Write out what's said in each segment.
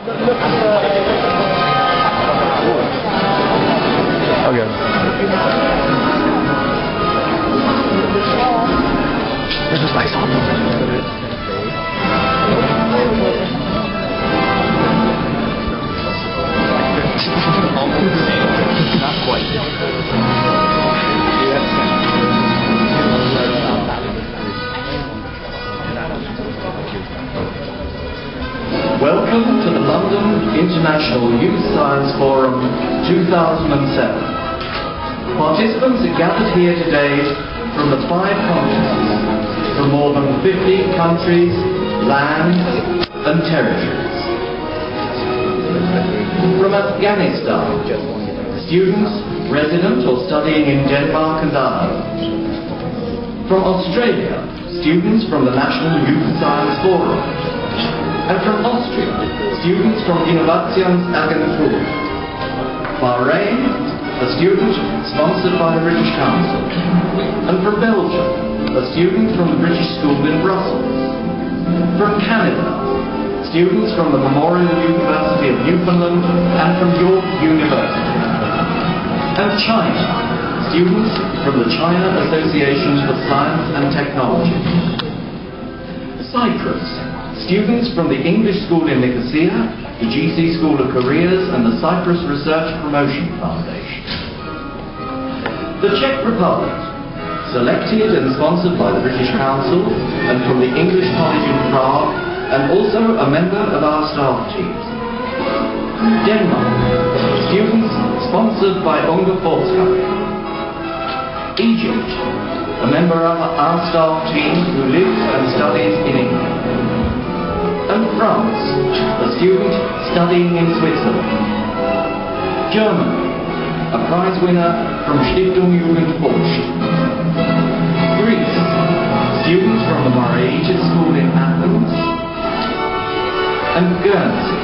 Okay. This is nice on. Not quite. Welcome to the London International Youth Science Forum 2007. Participants are gathered here today from the 5 continents, from more than 50 countries, lands and territories. From Afghanistan, students resident or studying in Denmark and Ireland. From Australia, students from the National Youth Science Forum. And from Austria, students from Innovationsagentur. Bahrain, a student sponsored by the British Council. And from Belgium, a student from the British School in Brussels. From Canada, students from the Memorial University of Newfoundland and from York University. And China, students from the China Association for Science and Technology. Cyprus, students from the English School in Nicosia, the GC School of Careers and the Cyprus Research Promotion Foundation. The Czech Republic, selected and sponsored by the British Council and from the English College in Prague, and also a member of our staff team. Denmark, students sponsored by Unga Forskare. Egypt, a member of our staff team who lives and studies in England. And France, a student studying in Switzerland. Germany, a prize winner from Stiftung Jugend forscht. Greece, students from the Mariaitis School in Athens. And Guernsey,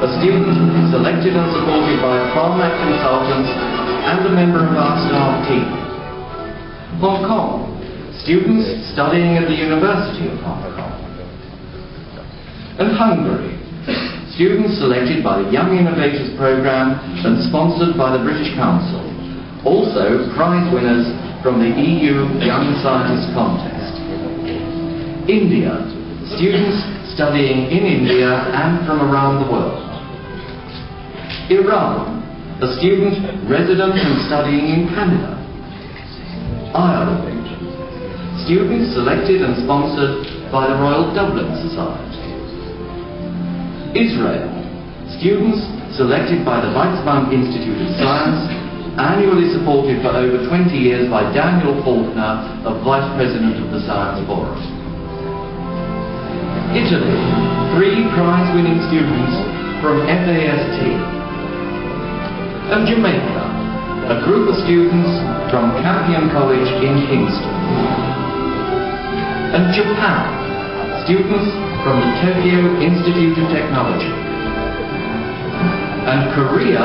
a student selected and supported by Pharmac Consultants and a member of our staff team. Hong Kong, students studying at the University of Hong Kong. And Hungary, students selected by the Young Innovators Programme and sponsored by the British Council, also prize winners from the EU Young Scientist Contest. India, students studying in India and from around the world. Iran, a student resident and studying in Canada. Ireland, students selected and sponsored by the Royal Dublin Society. Israel, students selected by the Weizmann Institute of Science, annually supported for over 20 years by Daniel Faulkner, a Vice President of the Science Forum. Italy, 3 prize-winning students from FAST. And Jamaica, a group of students from Campion College in Kingston. And Japan, students from the Tokyo Institute of Technology. And Korea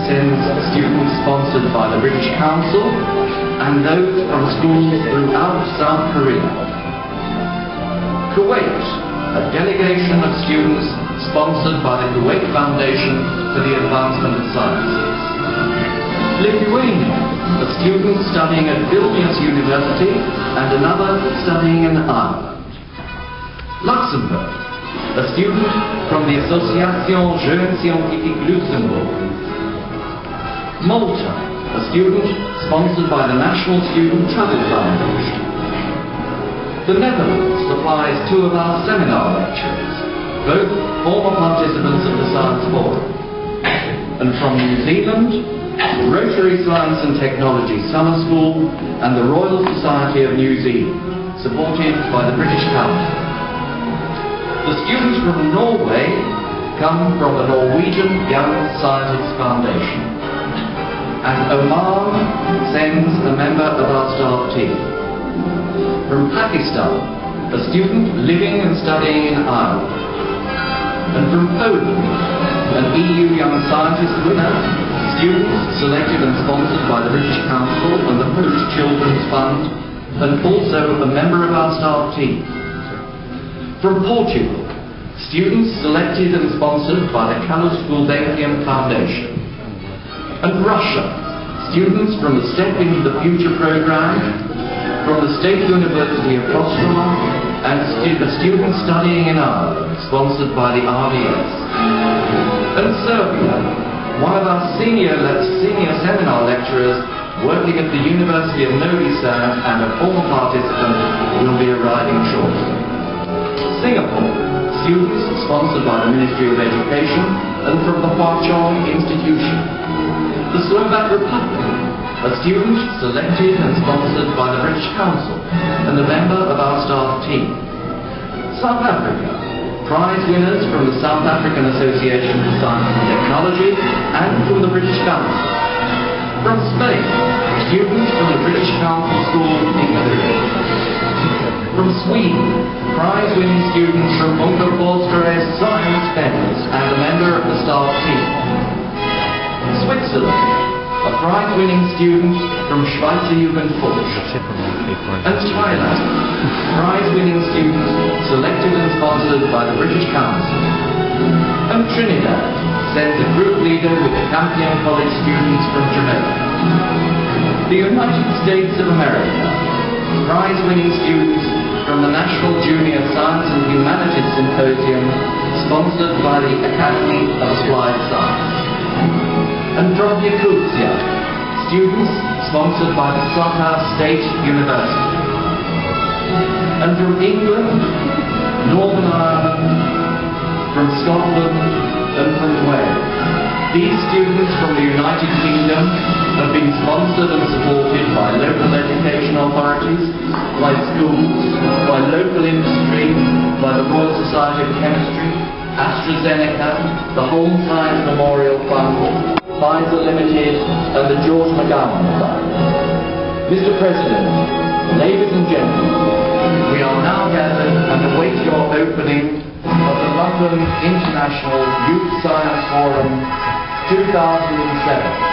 sends students sponsored by the British Council and those from schools throughout South Korea. Kuwait, a delegation of students sponsored by the Kuwait Foundation for the Advancement of Sciences. Lithuania, a student studying at Vilnius University and another studying in Ireland. Luxembourg, a student from the Association Jeunes Scientifiques Luxembourg. Malta, a student sponsored by the National Student Travel Foundation. The Netherlands supplies 2 of our seminar lecturers, both former participants of the Science Forum. And from New Zealand, Rotary Science and Technology Summer School and the Royal Society of New Zealand, supported by the British Council. The students from Norway come from the Norwegian Young Scientists Foundation. And Oman sends a member of our staff team. From Pakistan, a student living and studying in Ireland. And from Poland, an EU Young Scientist winner, students selected and sponsored by the British Council and the Polish Children's Fund, and also a member of our staff team. From Portugal, students selected and sponsored by the Carlos Gulbenkian Foundation. And Russia, students from the Step into the Future program, from the State University of Kostroma, and a student studying in Ireland, sponsored by the RDS. And Serbia, one of our senior seminar lecturers working at the University of Novi Sad and a former participant will be arriving shortly. Singapore, students sponsored by the Ministry of Education and from the Hwa Chong Institution. The Slovak Republic, a student selected and sponsored by the British Council and a member of our staff team. South Africa, prize winners from the South African Association for Science and Technology and from the British Council. From Spain, students from the British Council School in Madrid. From Sweden, prize-winning students from Unga Polskares Science Fens and a member of the staff team. Switzerland, a prize-winning student from Schweizer Jugendforsch. And Thailand, prize-winning students selected and sponsored by the British Council. And Trinidad sends a group leader with the Campion College students from Jamaica. The United States of America, prize-winning students from the National Junior Science and Humanities Symposium, sponsored by the Academy of Applied Science. And from Yakutia, students sponsored by the Sakha State University. And from England, Northern Ireland, from Scotland, and from Wales. These students from the United Kingdom have been sponsored and supported by local education authorities, by schools, by local industry, by the Royal Society of Chemistry, AstraZeneca, the Home Science Memorial Fund, Pfizer Limited, and the George McGowan Fund. Mr. President, ladies and gentlemen, we are now gathered and await your opening of the London International Youth Science Forum 2007.